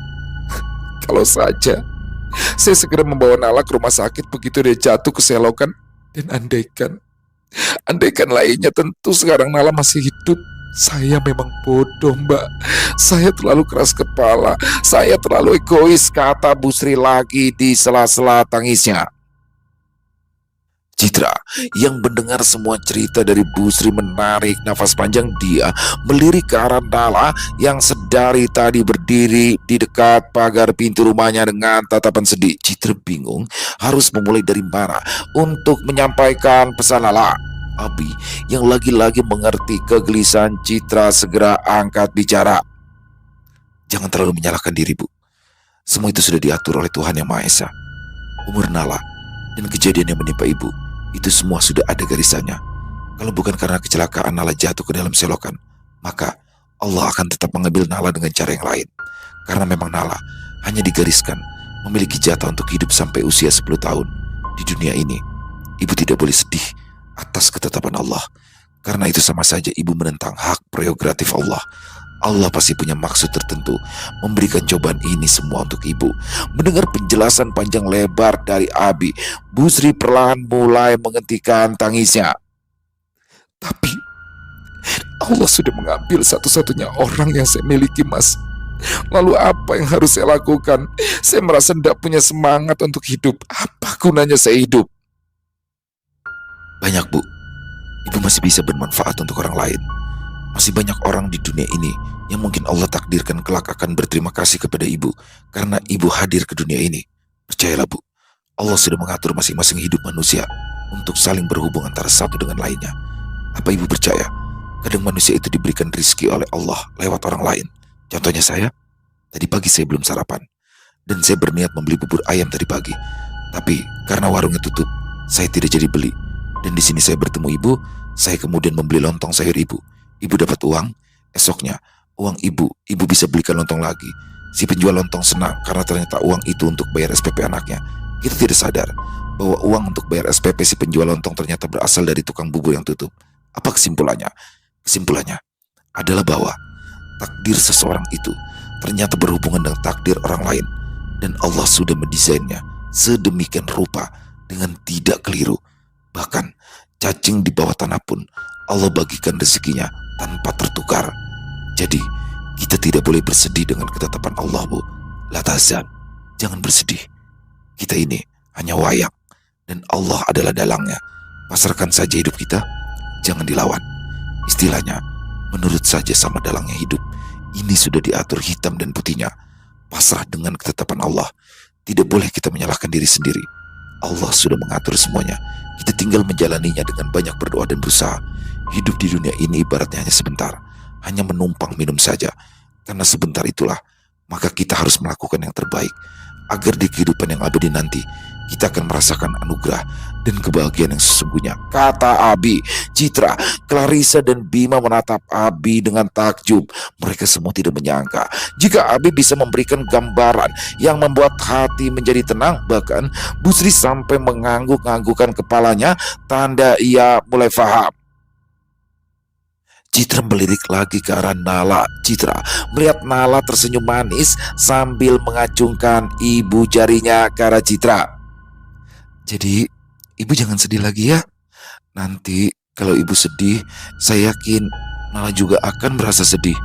Kalau saja saya segera membawa Nala ke rumah sakit begitu dia jatuh ke selokan. Dan andaikan lainnya tentu sekarang Nala masih hidup. Saya memang bodoh, Mbak. Saya terlalu keras kepala. Saya terlalu egois, kata Bu Sri lagi di sela-sela tangisnya. Citra yang mendengar semua cerita dari Bu Sri menarik nafas panjang. Dia melirik ke arah Nala yang sedari tadi berdiri di dekat pagar pintu rumahnya dengan tatapan sedih. Citra bingung harus memulai dari mana untuk menyampaikan pesan Nala. Abi yang lagi-lagi mengerti kegelisahan Citra segera angkat bicara. Jangan terlalu menyalahkan diri, Bu. Semua itu sudah diatur oleh Tuhan Yang Maha Esa. Umur Nala dan kejadian yang menimpa ibu, itu semua sudah ada garisannya. Kalau bukan karena kecelakaan Nala jatuh ke dalam selokan, maka Allah akan tetap mengambil Nala dengan cara yang lain. Karena memang Nala hanya digariskan memiliki jatah untuk hidup sampai usia 10 tahun. Di dunia ini, ibu tidak boleh sedih atas ketetapan Allah. Karena itu sama saja ibu menentang hak prerogatif Allah. Allah pasti punya maksud tertentu memberikan cobaan ini semua untuk ibu. Mendengar penjelasan panjang lebar dari Abi, Bu Sri perlahan mulai menghentikan tangisnya. Tapi Allah sudah mengambil satu-satunya orang yang saya miliki, Mas. Lalu apa yang harus saya lakukan? Saya merasa tidak punya semangat untuk hidup. Apa gunanya saya hidup? Banyak, Bu. Ibu masih bisa bermanfaat untuk orang lain. Masih banyak orang di dunia ini yang mungkin Allah takdirkan kelak akan berterima kasih kepada ibu karena ibu hadir ke dunia ini. Percayalah, Bu, Allah sudah mengatur masing-masing hidup manusia untuk saling berhubung antara satu dengan lainnya. Apa ibu percaya? Kadang manusia itu diberikan rizki oleh Allah lewat orang lain. Contohnya saya, tadi pagi saya belum sarapan dan saya berniat membeli bubur ayam tadi pagi. Tapi karena warungnya tutup, saya tidak jadi beli. Dan di sini saya bertemu ibu, saya kemudian membeli lontong sayur ibu. Ibu dapat uang, esoknya uang ibu bisa belikan lontong lagi. Si penjual lontong senang karena ternyata uang itu untuk bayar SPP anaknya. Kita tidak sadar bahwa uang untuk bayar SPP si penjual lontong ternyata berasal dari tukang bubur yang tutup. Apa kesimpulannya? Kesimpulannya adalah bahwa takdir seseorang itu ternyata berhubungan dengan takdir orang lain. Dan Allah sudah mendesainnya sedemikian rupa dengan tidak keliru. Bahkan cacing di bawah tanah pun Allah bagikan rezekinya tanpa tertukar. Jadi kita tidak boleh bersedih dengan ketetapan Allah, Bu. La tahzan, jangan bersedih. Kita ini hanya wayang dan Allah adalah dalangnya. Pasrahkan saja hidup kita, jangan dilawan. Istilahnya, menurut saja sama dalangnya hidup. Ini sudah diatur hitam dan putihnya. Pasrah dengan ketetapan Allah. Tidak boleh kita menyalahkan diri sendiri. Allah sudah mengatur semuanya. Kita tinggal menjalaninya dengan banyak berdoa dan berusaha. Hidup di dunia ini ibaratnya hanya sebentar. Hanya menumpang minum saja. Karena sebentar itulah, maka kita harus melakukan yang terbaik. Agar di kehidupan yang abadi nanti, kita akan merasakan anugerah dan kebahagiaan yang sesungguhnya, kata Abi. Citra, Clarissa dan Bima menatap Abi dengan takjub. Mereka semua tidak menyangka jika Abi bisa memberikan gambaran yang membuat hati menjadi tenang. Bahkan Bu Sri sampai mengangguk-anggukkan kepalanya, tanda ia mulai faham. Citra melirik lagi ke arah Nala. Citra melihat Nala tersenyum manis sambil mengacungkan ibu jarinya ke arah Citra. Jadi, ibu jangan sedih lagi ya. Nanti kalau ibu sedih, saya yakin Nala juga akan merasa sedih.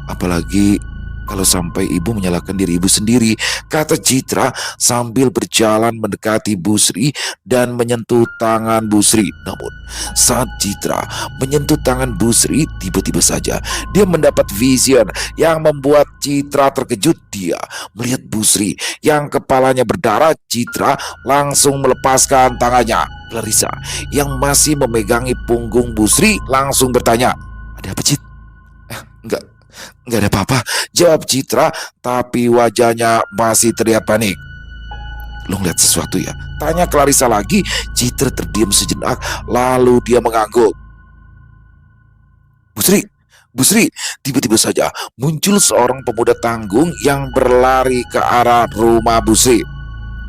Apalagi kalau sampai ibu menyalahkan diri ibu sendiri, kata Citra sambil berjalan mendekati Bu Sri dan menyentuh tangan Bu Sri. Namun saat Citra menyentuh tangan Bu Sri, tiba-tiba saja dia mendapat vision yang membuat Citra terkejut. Dia melihat Bu Sri yang kepalanya berdarah. Citra langsung melepaskan tangannya. Clarissa yang masih memegangi punggung Bu Sri langsung bertanya, "Ada apa, Cit?" Enggak ada apa-apa, jawab Citra, tapi wajahnya masih terlihat panik. "Lo ngeliat sesuatu ya?" tanya Clarissa lagi. Citra terdiam sejenak, lalu dia mengangguk. Bu Sri, Bu Sri, tiba-tiba saja muncul seorang pemuda tanggung yang berlari ke arah rumah Bu Sri.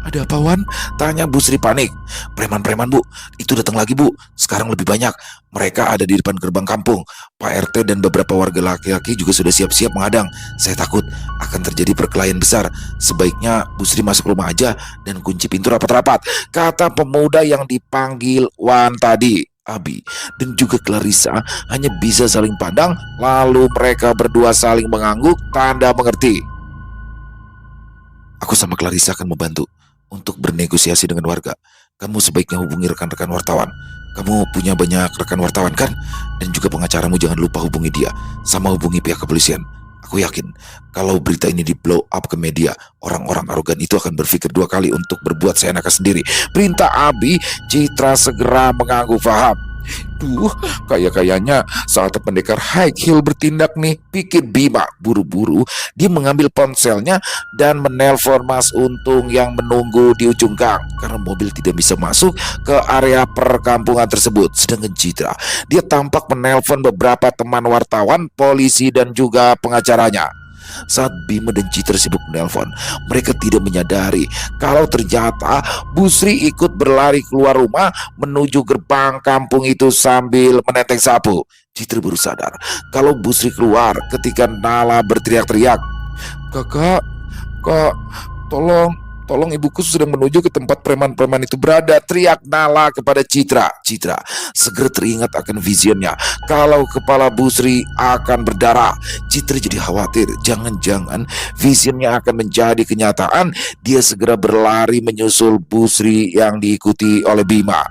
"Ada apa, Wan?" tanya Bu Sri panik. "Preman-preman, Bu. Itu datang lagi, Bu. Sekarang lebih banyak. Mereka ada di depan gerbang kampung. Pak RT dan beberapa warga laki-laki juga sudah siap-siap menghadang. Saya takut akan terjadi perkelahian besar. Sebaiknya Bu Sri masuk rumah aja dan kunci pintu rapat-rapat," kata pemuda yang dipanggil Wan tadi. Abi dan juga Clarissa hanya bisa saling pandang, lalu mereka berdua saling mengangguk tanda mengerti. "Aku sama Clarissa akan membantu untuk bernegosiasi dengan warga. Kamu sebaiknya hubungi rekan-rekan wartawan. Kamu punya banyak rekan wartawan kan? Dan juga pengacaramu jangan lupa hubungi dia, sama hubungi pihak kepolisian. Aku yakin kalau berita ini di blow up ke media, orang-orang arogan itu akan berpikir dua kali untuk berbuat seenaknya sendiri," perintah Abi. Citra segera mengangguk paham. "Duh, kayaknya saat pendekar high heel bertindak nih," pikir Bima. Buru-buru dia mengambil ponselnya dan menelpon Mas Untung yang menunggu di ujung gang karena mobil tidak bisa masuk ke area perkampungan tersebut. Sedangkan Citra, dia tampak menelpon beberapa teman wartawan, polisi dan juga pengacaranya. Saat Bima dan Citra sibuk menelpon, mereka tidak menyadari kalau ternyata Bu Sri ikut berlari keluar rumah menuju gerbang kampung itu sambil menenteng sapu. Citra baru sadar kalau Bu Sri keluar ketika Nala berteriak-teriak, "Kakak, Kak, tolong, tolong ibuku sedang menuju ke tempat preman-preman itu berada," teriak Nala kepada Citra. Citra segera teringat akan visionnya kalau kepala Bu Sri akan berdarah. Citra jadi khawatir, jangan-jangan visionnya akan menjadi kenyataan. Dia segera berlari menyusul Bu Sri yang diikuti oleh Bima.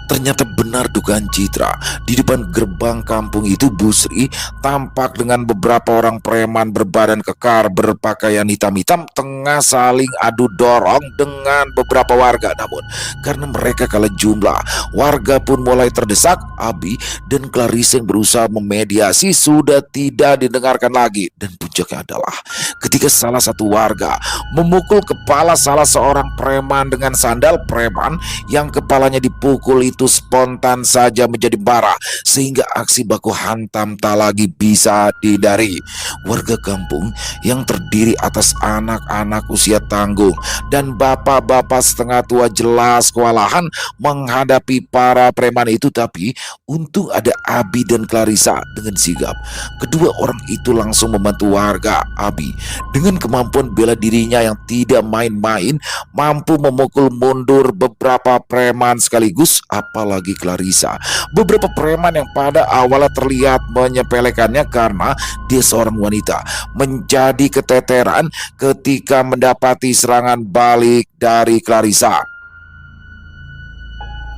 Ternyata benar dugaan Citra. Di depan gerbang kampung itu Bu Sri tampak dengan beberapa orang preman berbadan kekar berpakaian hitam-hitam tengah saling adu dorong dengan beberapa warga. Namun karena mereka kalah jumlah, warga pun mulai terdesak. Abi dan Clarissa yang berusaha memediasi sudah tidak didengarkan lagi. Dan puncaknya adalah ketika salah satu warga memukul kepala salah seorang preman dengan sandal. Preman yang kepalanya dipukul itu spontan saja menjadi marah sehingga aksi baku hantam tak lagi bisa dihindari. Warga kampung yang terdiri atas anak-anak usia tanggung dan bapak-bapak setengah tua jelas kewalahan menghadapi para preman itu, tapi untung ada Abi dan Clarissa. Dengan sigap kedua orang itu langsung membantu warga. Abi dengan kemampuan bela dirinya yang tidak main-main mampu memukul mundur beberapa preman sekaligus, apalagi Clarissa. Beberapa preman yang pada awalnya terlihat menyepelekannya karena dia seorang wanita menjadi keteteran ketika mendapati serangan balik dari Clarissa.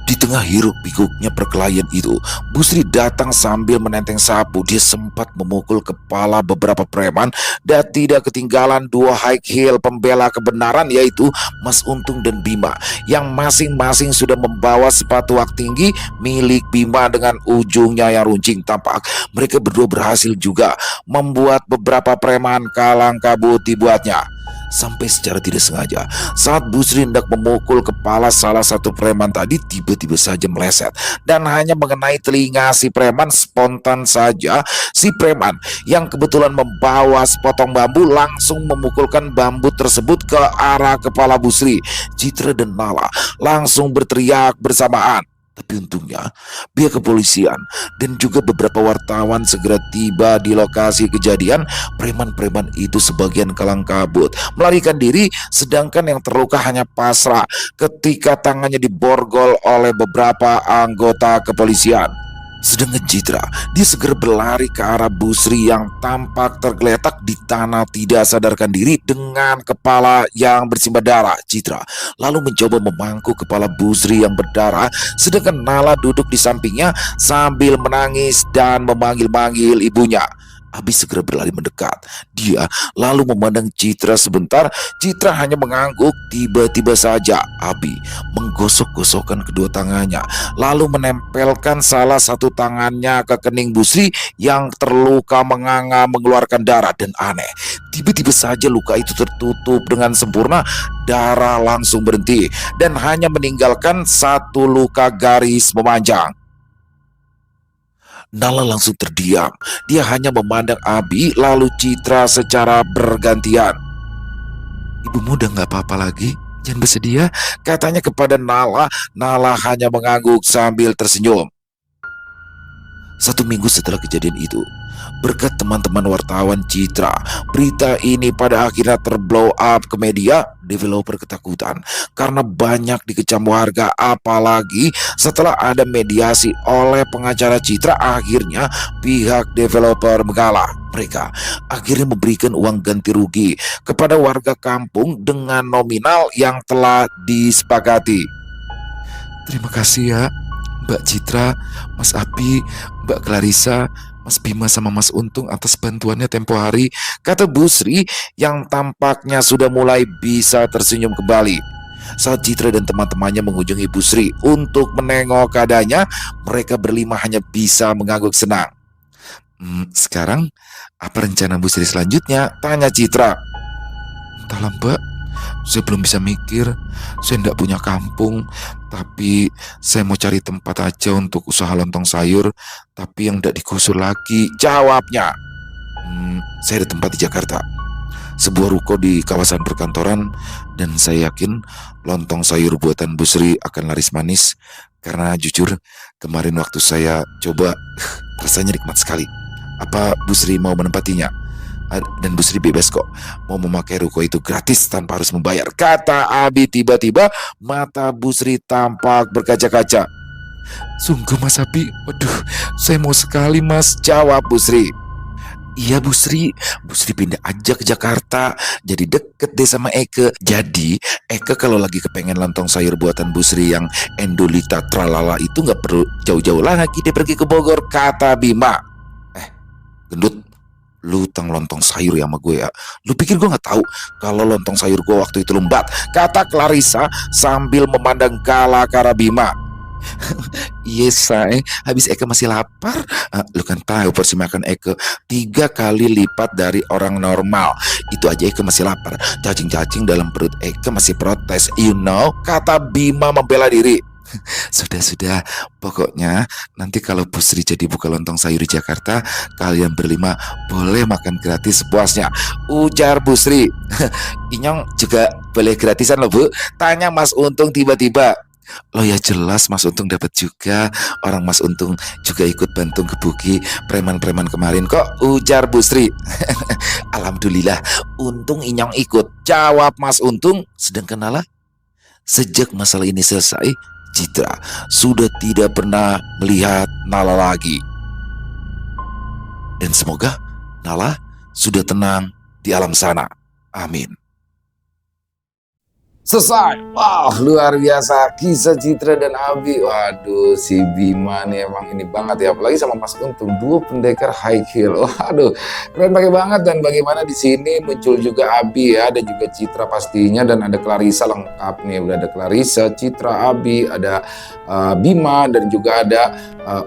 Di tengah hiruk pikuknya perkelahian itu, Bu Sri datang sambil menenteng sapu. Dia sempat memukul kepala beberapa preman dan tidak ketinggalan dua high heel pembela kebenaran, yaitu Mas Untung dan Bima, yang masing-masing sudah membawa sepatu hak tinggi milik Bima dengan ujungnya yang runcing. Tampak mereka berdua berhasil juga membuat beberapa preman kalang kabut dibuatnya. Sampai secara tidak sengaja saat Bu Sri hendak memukul kepala salah satu preman tadi, tiba-tiba saja meleset dan hanya mengenai telinga si preman. Spontan saja si preman yang kebetulan membawa sepotong bambu langsung memukulkan bambu tersebut ke arah kepala Bu Sri. Citra dan Nala langsung berteriak bersamaan. Tapi untungnya pihak kepolisian dan juga beberapa wartawan segera tiba di lokasi kejadian. Preman-preman itu sebagian kalang kabut melarikan diri, sedangkan yang terluka hanya pasrah ketika tangannya diborgol oleh beberapa anggota kepolisian. Sedangkan Citra, dia segera berlari ke arah Bu Sri yang tampak tergeletak di tanah tidak sadarkan diri dengan kepala yang bersimbah darah. Citra lalu mencoba memangku kepala Bu Sri yang berdarah, sedangkan Nala duduk di sampingnya sambil menangis dan memanggil-manggil ibunya. Abi segera berlari mendekat. Dia lalu memandang Citra sebentar. Citra hanya mengangguk. Tiba-tiba saja Abi menggosok-gosokkan kedua tangannya, lalu menempelkan salah satu tangannya ke kening Bu Sri yang terluka menganga mengeluarkan darah. Dan aneh, tiba-tiba saja luka itu tertutup dengan sempurna. Darah langsung berhenti dan hanya meninggalkan satu luka garis memanjang. Nala langsung terdiam. Dia hanya memandang Abi lalu Citra secara bergantian. "Ibumu udah gak apa-apa lagi? Jangan bersedia," katanya kepada Nala. Nala hanya mengangguk sambil tersenyum. 1 minggu setelah kejadian itu, berkat teman-teman wartawan Citra, berita ini pada akhirnya terblow up ke media. Developer ketakutan karena banyak dikecam warga, apalagi setelah ada mediasi oleh pengacara Citra. Akhirnya pihak developer mengalah. Mereka akhirnya memberikan uang ganti rugi kepada warga kampung dengan nominal yang telah disepakati. "Terima kasih ya Mbak Citra, Mas Abi, Mbak Clarissa, Mas Bima sama Mas Untung atas bantuannya tempo hari," kata Bu Sri yang tampaknya sudah mulai bisa tersenyum kembali. Saat Citra dan teman-temannya mengunjungi Bu Sri untuk menengok keadaannya, mereka berlima hanya bisa mengangguk senang. Sekarang apa rencana Bu Sri selanjutnya?" tanya Citra. "Entahlah Mbak, saya belum bisa mikir. Saya tidak punya kampung, tapi saya mau cari tempat aja untuk usaha lontong sayur, tapi yang tidak digusur lagi," jawabnya. Saya ada tempat di Jakarta, sebuah ruko di kawasan perkantoran, dan saya yakin lontong sayur buatan Bu Sri akan laris manis. Karena jujur, kemarin waktu saya coba, rasanya nikmat sekali. Apa Bu Sri mau menempatinya? Dan Bu Sri bebas kok mau memakai ruko itu gratis tanpa harus membayar, kata Abi. Tiba-tiba mata Bu Sri tampak berkaca-kaca. "Sungguh Mas Abi? Waduh, saya mau sekali Mas," jawab Bu Sri. "Iya Bu Sri pindah aja ke Jakarta, jadi deket deh sama Eke. Jadi Eke kalau lagi kepengen lontong sayur buatan Bu Sri yang Endolita Tralala itu gak perlu jauh-jauh lagi dia pergi ke Bogor," kata Bima. "Gendut, lu utang lontong sayur ya sama gue ya. Lu pikir gue gak tahu kalau lontong sayur gue waktu itu lembat," kata Clarissa sambil memandang galak ke arah Bima. "Iya say, habis Eke masih lapar. Lu kan tahu porsi makan Eke 3 kali lipat dari orang normal. Itu aja Eke masih lapar. Cacing-cacing dalam perut Eke masih protes, kata Bima membela diri. Sudah, pokoknya nanti kalau Bu Sri jadi buka lontong sayur di Jakarta, kalian berlima boleh makan gratis sepuasnya," ujar Bu Sri. "Inyong juga boleh gratisan loh Bu?" tanya Mas Untung tiba-tiba. "Loh ya jelas Mas Untung dapat juga. Orang Mas Untung juga ikut bantu gebuki preman-preman kemarin kok," ujar Bu Sri. "Alhamdulillah, untung Inyong ikut," jawab Mas Untung. Sedangkan Nala, sejak masalah ini selesai, Citra sudah tidak pernah melihat Nala lagi. Dan semoga Nala sudah tenang di alam sana. Amin. Selesai. Wah, luar biasa kisah Citra dan Abi. Waduh, si Bima nih emang ini banget ya, apalagi sama Mas Untung, dua pendekar high heel. Waduh, keren banget. Dan bagaimana di sini muncul juga Abi ya, dan juga Citra pastinya, dan ada Clarissa lengkap nih. Udah ada Clarissa, Citra, Abi, ada Bima, dan juga ada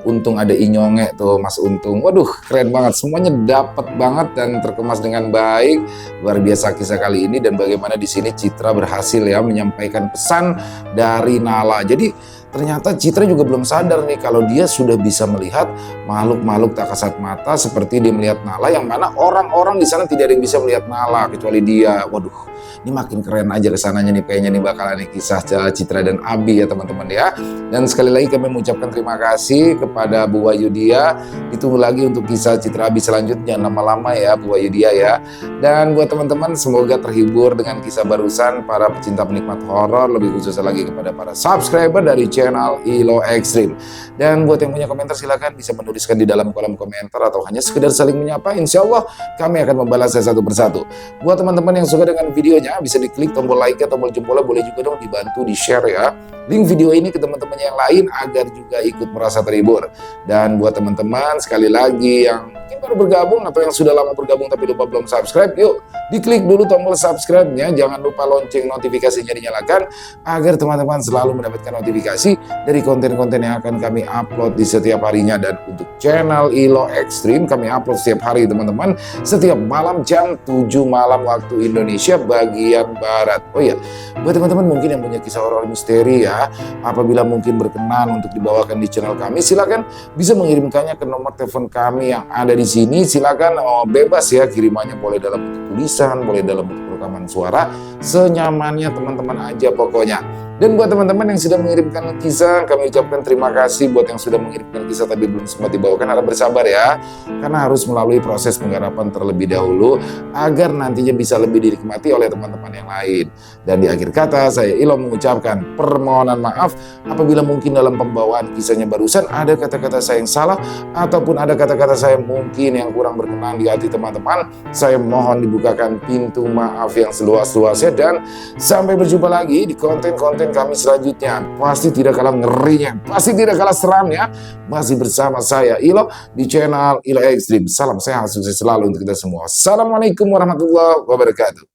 Untung, ada Inyonge tuh, Mas Untung. Waduh, keren banget. Semuanya dapat banget dan terkemas dengan baik. Luar biasa kisah kali ini, dan bagaimana di sini Citra berhasil ya menyampaikan pesan dari Nala. Jadi ternyata Citra juga belum sadar nih kalau dia sudah bisa melihat makhluk-makhluk tak kasat mata seperti dia melihat Nala, yang mana orang-orang di sana tidak ada yang bisa melihat Nala kecuali dia. Waduh, ini makin keren aja kesananya nih kayaknya nih bakalan nih kisah Citra dan Abi ya teman-teman ya. Dan sekali lagi kami mengucapkan terima kasih kepada Bu Wayudia. Ditunggu lagi untuk kisah Citra Abi selanjutnya, lama-lama ya Bu Wayudia ya. Dan buat teman-teman semoga terhibur dengan kisah barusan para pecinta penikmat horor, lebih khususnya lagi kepada para subscriber dari channel Ilo Extreme. Dan buat yang punya komentar silakan bisa menuliskan di dalam kolom komentar atau hanya sekedar saling menyapa. Insya Allah kami akan membalasnya satu persatu. Buat teman-teman yang suka dengan videonya bisa diklik tombol like, tombol jempolnya, boleh juga dong dibantu di share ya link video ini ke teman-teman yang lain agar juga ikut merasa terhibur. Dan buat teman-teman sekali lagi yang mungkin baru bergabung atau yang sudah lama bergabung tapi lupa belum subscribe, yuk diklik dulu tombol subscribe-nya, jangan lupa lonceng notifikasinya dinyalakan agar teman-teman selalu mendapatkan notifikasi informasi dari konten-konten yang akan kami upload di setiap harinya. Dan untuk channel Ilo Extreme kami upload setiap hari teman-teman, setiap malam jam 7 malam waktu Indonesia bagian Barat. Oh iya, buat teman-teman mungkin yang punya kisah horor misteri ya, apabila mungkin berkenan untuk dibawakan di channel kami, silakan bisa mengirimkannya ke nomor telepon kami yang ada di sini. Silakan bebas ya, kirimannya boleh dalam bentuk tulisan, boleh dalam bentuk rekaman suara, senyamannya teman-teman aja pokoknya. Dan buat teman-teman yang sudah mengirimkan kisah, kami ucapkan terima kasih. Buat yang sudah mengirimkan kisah tapi belum sempat dibawakan, harap bersabar ya, karena harus melalui proses penggarapan terlebih dahulu agar nantinya bisa lebih dinikmati oleh teman-teman yang lain. Dan di akhir kata, saya Ilo mengucapkan permohonan maaf apabila mungkin dalam pembawaan kisahnya barusan ada kata-kata saya yang salah, ataupun ada kata-kata saya mungkin yang kurang berkenan di hati teman-teman. Saya mohon dibukakan pintu maaf yang seluas-luasnya, dan sampai berjumpa lagi di konten-konten kami selanjutnya. Pasti tidak kalah ngerinya, pasti tidak kalah seramnya, masih bersama saya Ilo di channel Ilo Extreme. Salam sehat, sukses selalu untuk kita semua. Assalamualaikum warahmatullahi wabarakatuh.